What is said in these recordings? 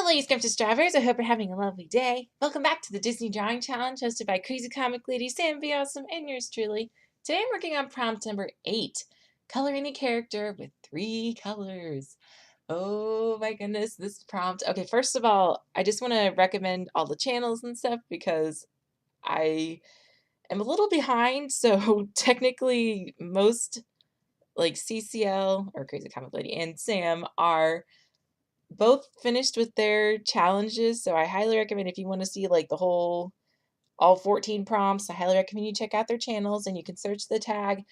Hello, you Scrumptious Strawberries. I hope you're having a lovely day. Welcome back to the Disney Drawing Challenge hosted by Crazy Comic Lady Sambeawesome and yours truly. Today I'm working on prompt number 8. Color any character with 3 colors. Oh my goodness, this prompt. Okay, first of all, I just want to recommend all the channels and stuff because I am a little behind. So technically most like CCL or Crazy Comic Lady and Sam are both finished with their challenges, so I highly recommend if you want to see like the whole all 14 prompts, I highly recommend you check out their channels and you can search the tag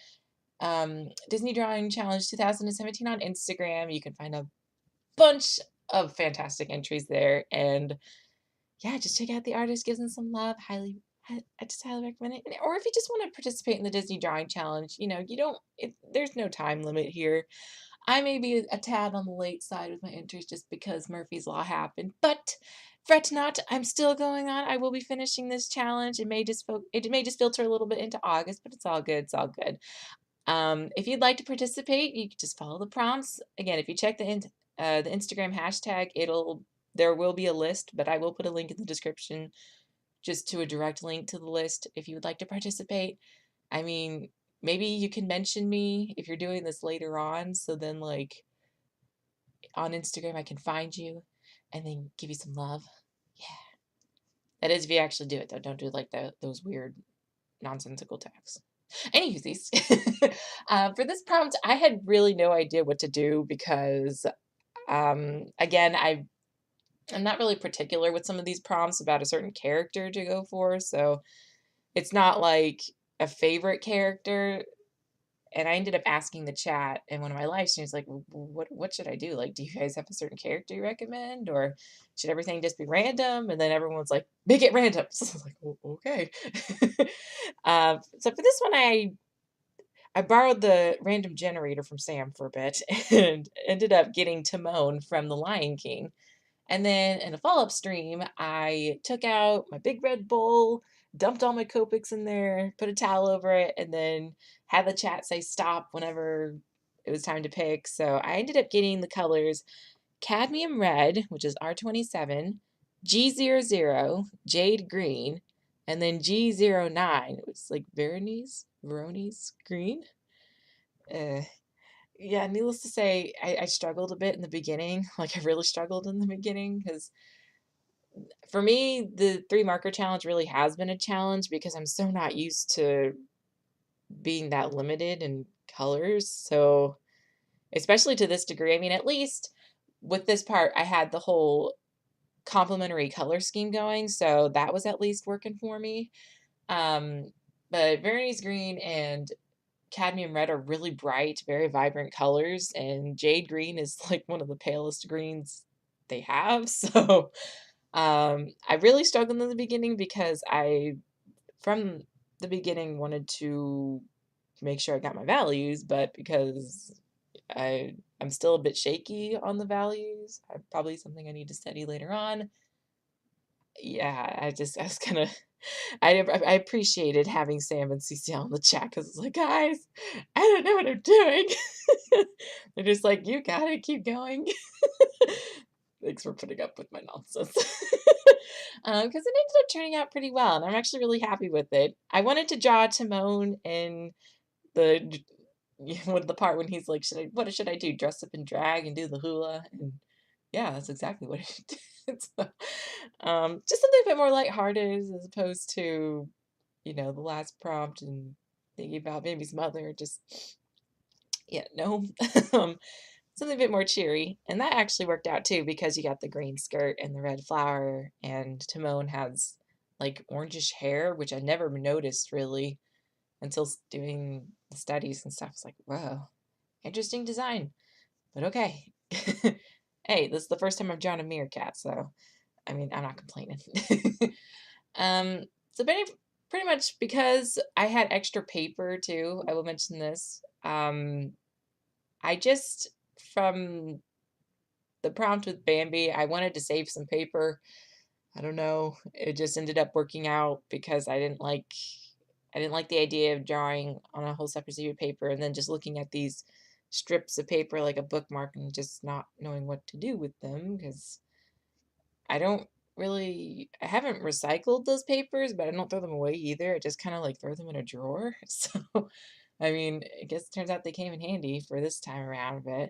Disney Drawing Challenge 2017 on Instagram. You can find a bunch of fantastic entries there, and yeah, just check out the artist, give them some love. I just highly recommend it. Or if you just want to participate in the Disney Drawing Challenge, you don't, there's no time limit here. I may be a tad on the late side with my entries just because Murphy's Law happened, but fret not, I'm still going on. I will be finishing this challenge. It may just filter a little bit into August, but it's all good. It's all good. If you'd like to participate, you can just follow the prompts. Again, if you check the Instagram hashtag, there will be a list, but I will put a link in the description just to a direct link to the list if you would like to participate. I mean, maybe you can mention me if you're doing this later on, so then like on Instagram I can find you and then give you some love. Yeah. That is if you actually do it though. Don't do like those weird nonsensical tags. Anywhoosies, for this prompt, I had really no idea what to do because, again, I'm not really particular with some of these prompts about a certain character to go for, so it's not like a favorite character. And I ended up asking the chat in one of my live streams, like, what should I do? Like, do you guys have a certain character you recommend, or should everything just be random? And then everyone's like, make it random. So I was like, okay. So for this one, I borrowed the random generator from Sam for a bit and ended up getting Timon from The Lion King. And then in a follow-up stream, I took out my big red bowl, dumped all my Copics in there, put a towel over it, and then had the chat say stop whenever it was time to pick. So I ended up getting the colors cadmium red, which is R27, G00, jade green, and then G09, it was like Veronese green. Uh, yeah, needless to say, I struggled a bit in the beginning. Like, I really struggled in the beginning because for me, the 3 marker challenge really has been a challenge because I'm so not used to being that limited in colors. So, especially to this degree, I mean, at least with this part, I had the whole complementary color scheme going. So that was at least working for me. Um, but Veronese green and cadmium red are really bright, very vibrant colors, and jade green is like one of the palest greens they have. So I really struggled in the beginning because from the beginning, wanted to make sure I got my values, but because I'm still a bit shaky on the values, probably something I need to study later on. Yeah, I was kind of I appreciated having Sam and CCL in the chat because it's like, guys, I don't know what I'm doing. They're just like, you gotta keep going. Thanks for putting up with my nonsense. Because it ended up turning out pretty well, and I'm actually really happy with it. I wanted to draw Timon in the with the part when he's like, what should I do? Dress up in drag and do the hula? And yeah, that's exactly what he did. So, just something a bit more lighthearted as opposed to, the last prompt and thinking about baby's mother. Just, yeah, no. um, Something a bit more cheery. And that actually worked out too because you got the green skirt and the red flower, and Timon has like orangish hair, which I never noticed really until doing the studies and stuff. It's like, whoa, interesting design. But okay. Hey, this is the first time I've drawn a meerkat, so I mean, I'm not complaining. So pretty much because I had extra paper too, I will mention this. I just, from the prompt with Bambi, I wanted to save some paper. I don't know. It just ended up working out because I didn't like the idea of drawing on a whole separate sheet of paper and then just looking at these strips of paper like a bookmark and just not knowing what to do with them because I haven't recycled those papers, but I don't throw them away either. I just kind of like throw them in a drawer. So, I mean, I guess it turns out they came in handy for this time around, but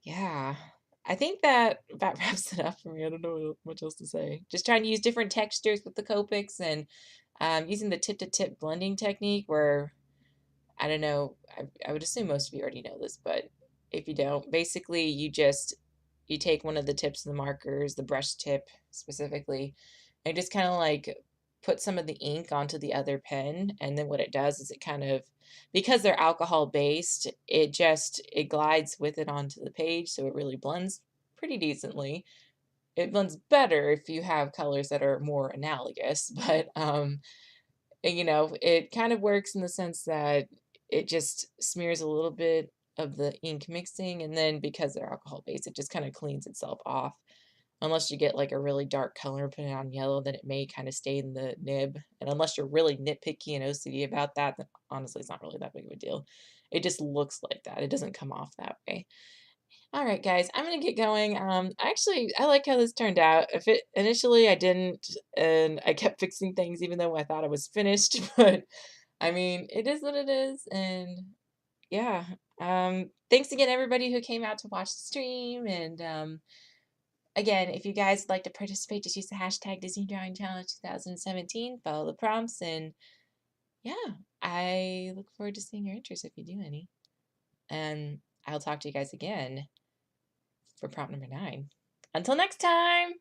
yeah. I think that about wraps it up for me. I don't know much else to say. Just trying to use different textures with the Copics and using the tip-to-tip blending technique where I don't know. I would assume most of you already know this, but if you don't, basically you take one of the tips of the markers, the brush tip specifically, and just kind of like put some of the ink onto the other pen, and then what it does is it kind of, because they're alcohol based, it glides with it onto the page, so it really blends pretty decently. It blends better if you have colors that are more analogous, but it kind of works in the sense that it just smears a little bit of the ink mixing, and then because they're alcohol based, it just kind of cleans itself off. Unless you get like a really dark color and put it on yellow, then it may kind of stay in the nib. And unless you're really nitpicky and OCD about that, then honestly, it's not really that big of a deal. It just looks like that. It doesn't come off that way. All right, guys, I'm gonna get going. Actually, I like how this turned out. If it initially I didn't, and I kept fixing things even though I thought I was finished, but I mean, it is what it is, and yeah. Thanks again, everybody who came out to watch the stream, and again, if you guys would like to participate, just use the hashtag Disney Drawing Challenge 2017. Follow the prompts, and yeah, I look forward to seeing your interest if you do any. And I'll talk to you guys again for prompt number 9. Until next time!